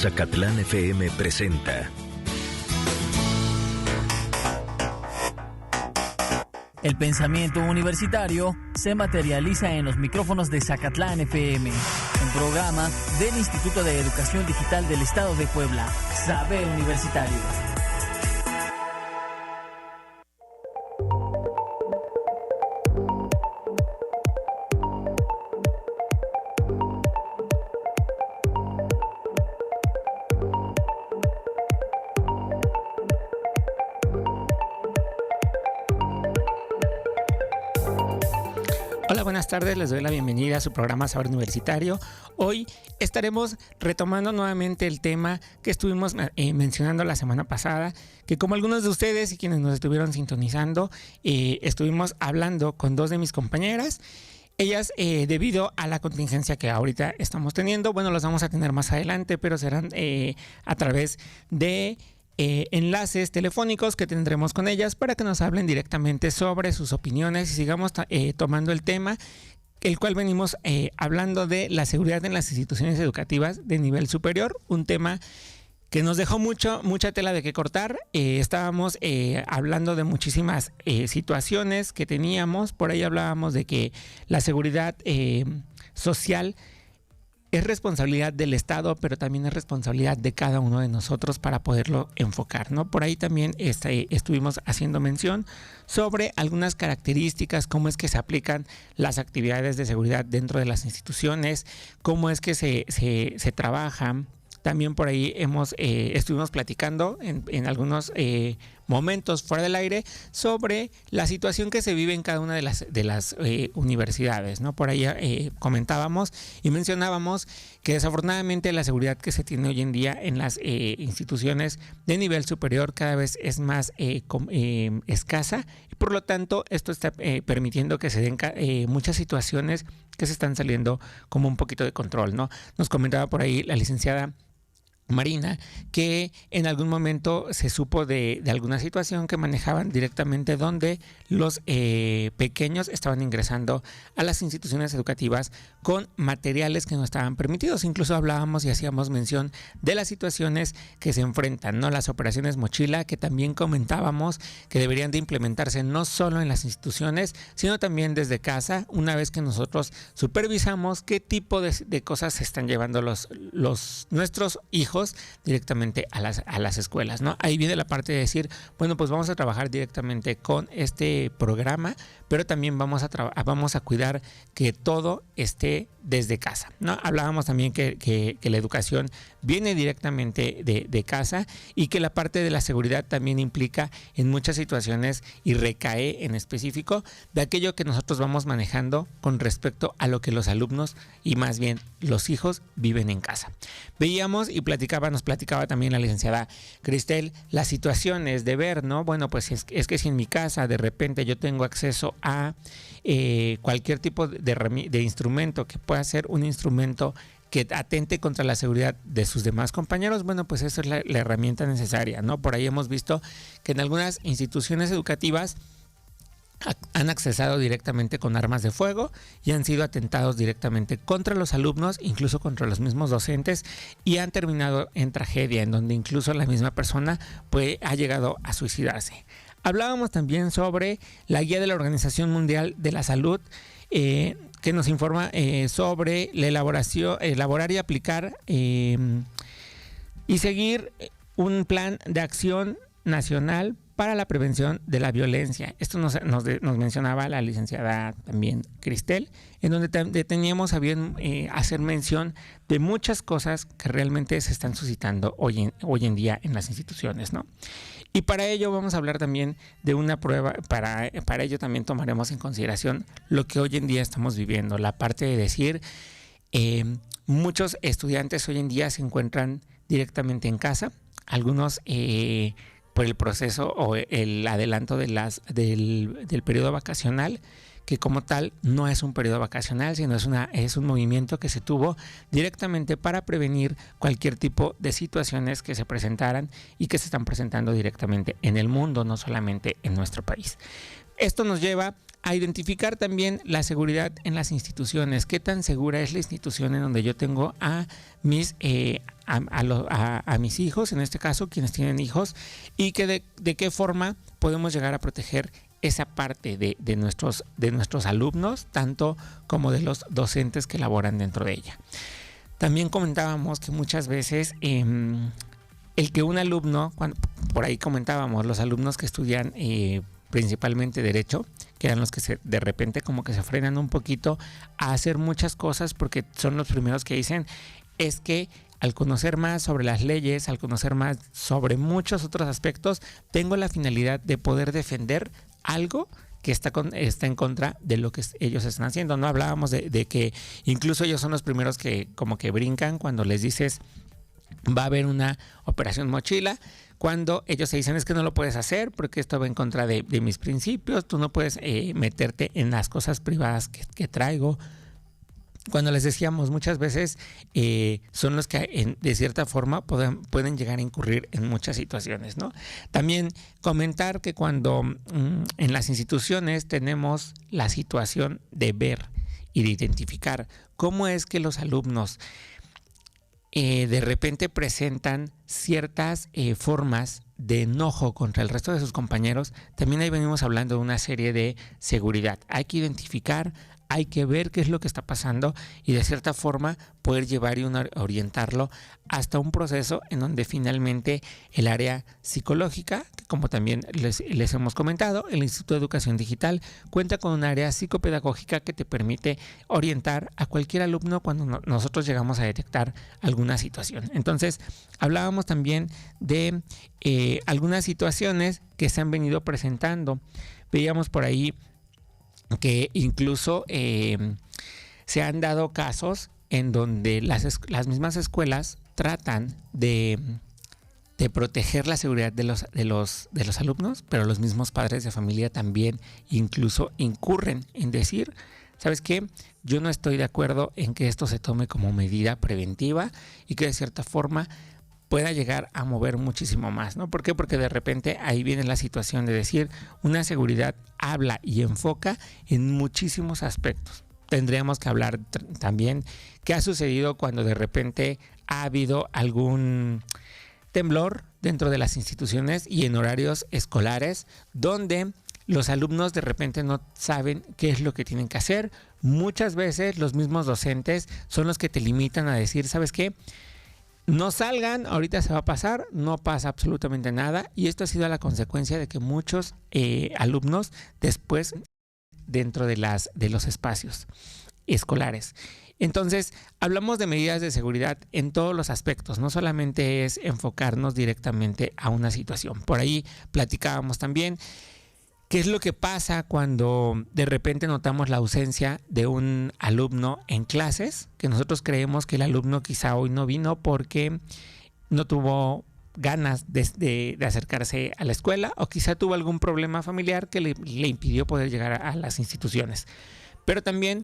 Zacatlán FM presenta. El pensamiento universitario se materializa en los micrófonos de Zacatlán FM, un programa del Instituto de Educación Digital del Estado de Puebla, Saber Universitario. Hola, buenas tardes, les doy la bienvenida a su programa Saber Universitario. Hoy estaremos retomando nuevamente el tema que estuvimos mencionando la semana pasada, que como algunos de ustedes y quienes nos estuvieron sintonizando, estuvimos hablando con dos de mis compañeras. Ellas, debido a la contingencia que ahorita estamos teniendo, bueno, los vamos a tener más adelante, pero serán a través de enlaces telefónicos que tendremos con ellas para que nos hablen directamente sobre sus opiniones y sigamos tomando el tema, el cual venimos hablando de la seguridad en las instituciones educativas de nivel superior, un tema que nos dejó mucha tela de qué cortar. Estábamos hablando de muchísimas situaciones que teníamos. Por ahí hablábamos de que la seguridad social es responsabilidad del Estado, pero también es responsabilidad de cada uno de nosotros para poderlo enfocar, ¿no? Por ahí también estuvimos haciendo mención sobre algunas características, cómo es que se aplican las actividades de seguridad dentro de las instituciones, cómo es que se trabajan. También por ahí estuvimos platicando en algunos momentos fuera del aire sobre la situación que se vive en cada una de las universidades, ¿no? Por ahí comentábamos y mencionábamos que desafortunadamente la seguridad que se tiene hoy en día en las instituciones de nivel superior cada vez es más escasa y por lo tanto esto está permitiendo que se den muchas situaciones que se están saliendo como un poquito de control, ¿no? Nos comentaba por ahí la licenciada Marina, que en algún momento se supo de alguna situación que manejaban directamente donde los pequeños estaban ingresando a las instituciones educativas con materiales que no estaban permitidos. Incluso hablábamos y hacíamos mención de las situaciones que se enfrentan, ¿no? Las operaciones mochila, que también comentábamos que deberían de implementarse no solo en las instituciones, sino también desde casa, una vez que nosotros supervisamos qué tipo de cosas se están llevando nuestros hijos directamente a las escuelas, ¿no? Ahí viene la parte de decir, bueno, pues vamos a trabajar directamente con este programa, pero también vamos a cuidar que todo esté desde casa, ¿no? Hablábamos también que la educación viene directamente de casa y que la parte de la seguridad también implica en muchas situaciones y recae en específico de aquello que nosotros vamos manejando con respecto a lo que los alumnos y más bien los hijos viven en casa. Veíamos y nos platicaba también la licenciada Cristel las situaciones de ver, ¿no? Bueno, pues es que si en mi casa de repente yo tengo acceso a cualquier tipo de instrumento que pueda ser un instrumento que atente contra la seguridad de sus demás compañeros, bueno, pues esa es la herramienta necesaria, ¿no? Por ahí hemos visto que en algunas instituciones educativas han accesado directamente con armas de fuego y han sido atentados directamente contra los alumnos, incluso contra los mismos docentes, y han terminado en tragedia, en donde incluso la misma persona ha llegado a suicidarse. Hablábamos también sobre la guía de la Organización Mundial de la Salud, que nos informa sobre la elaborar y aplicar y seguir un plan de acción nacional para la prevención de la violencia. Esto nos mencionaba la licenciada también Cristel, en donde teníamos a bien hacer mención de muchas cosas que realmente se están suscitando hoy en día en las instituciones, ¿no? Y para ello vamos a hablar también de una prueba, para ello también tomaremos en consideración lo que hoy en día estamos viviendo, la parte de decir, muchos estudiantes hoy en día se encuentran directamente en casa, algunos por el proceso o el adelanto del periodo vacacional, que como tal no es un periodo vacacional, sino es un movimiento que se tuvo directamente para prevenir cualquier tipo de situaciones que se presentaran y que se están presentando directamente en el mundo, no solamente en nuestro país. Esto nos lleva a identificar también la seguridad en las instituciones. ¿Qué tan segura es la institución en donde yo tengo a mis a mis hijos, en este caso, quienes tienen hijos, y que de qué forma podemos llegar a proteger esa parte de nuestros alumnos, tanto como de los docentes que laboran dentro de ella. También comentábamos que muchas veces el que un alumno, por ahí comentábamos, los alumnos que estudian principalmente Derecho, que eran los que de repente como que se frenan un poquito a hacer muchas cosas porque son los primeros que dicen, es que al conocer más sobre las leyes, al conocer más sobre muchos otros aspectos, tengo la finalidad de poder defender algo que está en contra de lo que ellos están haciendo. No hablábamos de que incluso ellos son los primeros que como que brincan cuando les dices va a haber una operación mochila, cuando ellos se dicen es que no lo puedes hacer porque esto va en contra de mis principios, tú no puedes meterte en las cosas privadas que traigo. Cuando les decíamos muchas veces son los que de cierta forma pueden llegar a incurrir en muchas situaciones, ¿no? También comentar que cuando en las instituciones tenemos la situación de ver y de identificar cómo es que los alumnos de repente presentan ciertas formas de enojo contra el resto de sus compañeros, también ahí venimos hablando de una serie de seguridad. Hay que identificar, hay que ver qué es lo que está pasando y de cierta forma poder llevar y orientarlo hasta un proceso en donde finalmente el área psicológica, que como también les hemos comentado, el Instituto de Educación Digital cuenta con un área psicopedagógica que te permite orientar a cualquier alumno cuando nosotros llegamos a detectar alguna situación. Entonces, hablábamos también de algunas situaciones que se han venido presentando. Veíamos por ahí que incluso se han dado casos en donde las mismas escuelas tratan de proteger la seguridad de los alumnos, pero los mismos padres de familia también incluso incurren en decir, ¿sabes qué? Yo no estoy de acuerdo en que esto se tome como medida preventiva y que de cierta forma pueda llegar a mover muchísimo más, ¿no? ¿Por qué? Porque de repente ahí viene la situación de decir, una seguridad habla y enfoca en muchísimos aspectos. Tendríamos que hablar también qué ha sucedido cuando de repente ha habido algún temblor dentro de las instituciones y en horarios escolares donde los alumnos de repente no saben qué es lo que tienen que hacer. Muchas veces los mismos docentes son los que te limitan a decir, ¿sabes qué? No salgan, ahorita se va a pasar, no pasa absolutamente nada y esto ha sido la consecuencia de que muchos alumnos después dentro de los espacios escolares. Entonces, hablamos de medidas de seguridad en todos los aspectos, no solamente es enfocarnos directamente a una situación. Por ahí platicábamos también qué es lo que pasa cuando de repente notamos la ausencia de un alumno en clases, que nosotros creemos que el alumno quizá hoy no vino porque no tuvo ganas de acercarse a la escuela o quizá tuvo algún problema familiar que le impidió poder llegar a las instituciones. Pero también